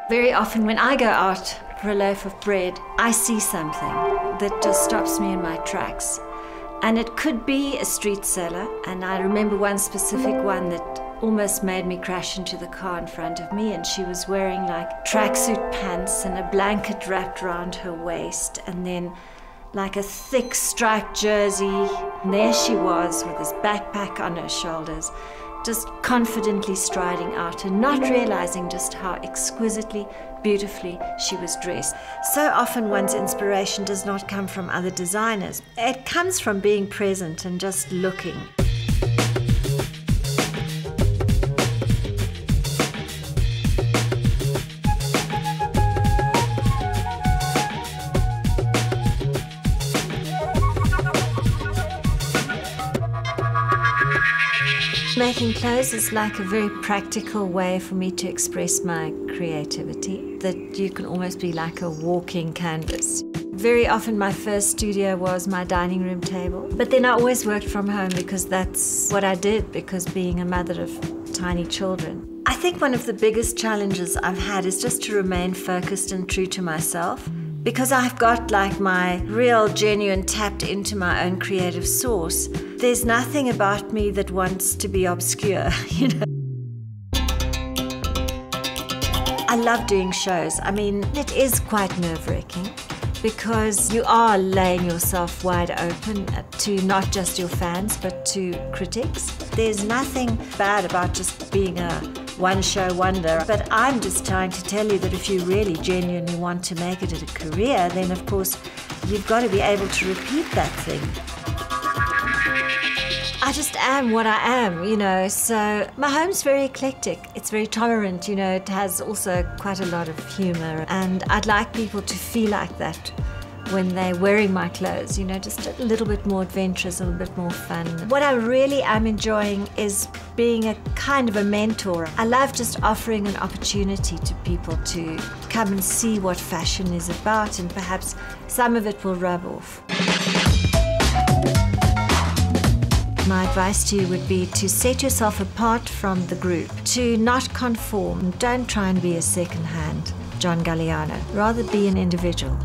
Very often when I go out for a loaf of bread, I see something that just stops me in my tracks. And it could be a street seller, and I remember one specific one that almost made me crash into the car in front of me, and she was wearing like tracksuit pants and a blanket wrapped around her waist, and then like a thick striped jersey. And there she was with this backpack on her shoulders, just confidently striding out and not realizing just how exquisitely, beautifully she was dressed. So often one's inspiration does not come from other designers. It comes from being present and just looking. Making clothes is like a very practical way for me to express my creativity, that you can almost be like a walking canvas. Very often my first studio was my dining room table, but then I always worked from home because that's what I did, because being a mother of tiny children. I think one of the biggest challenges I've had is just to remain focused and true to myself, because I've got like my real, genuine tapped into my own creative source. There's nothing about me that wants to be obscure, you know. I love doing shows. I mean, it is quite nerve-wracking because you are laying yourself wide open to not just your fans, but to critics. There's nothing bad about just being a one-show wonder, but I'm just trying to tell you that if you really genuinely want to make it a career, then of course you've got to be able to repeat that thing. I just am what I am, you know, so my home's very eclectic. It's very tolerant, you know, it has also quite a lot of humor, and I'd like people to feel like that when they're wearing my clothes, you know, just a little bit more adventurous, a little bit more fun. What I really am enjoying is being a kind of a mentor. I love just offering an opportunity to people to come and see what fashion is about, and perhaps some of it will rub off. My advice to you would be to set yourself apart from the group, to not conform. Don't try and be a second-hand John Galliano. Rather be an individual.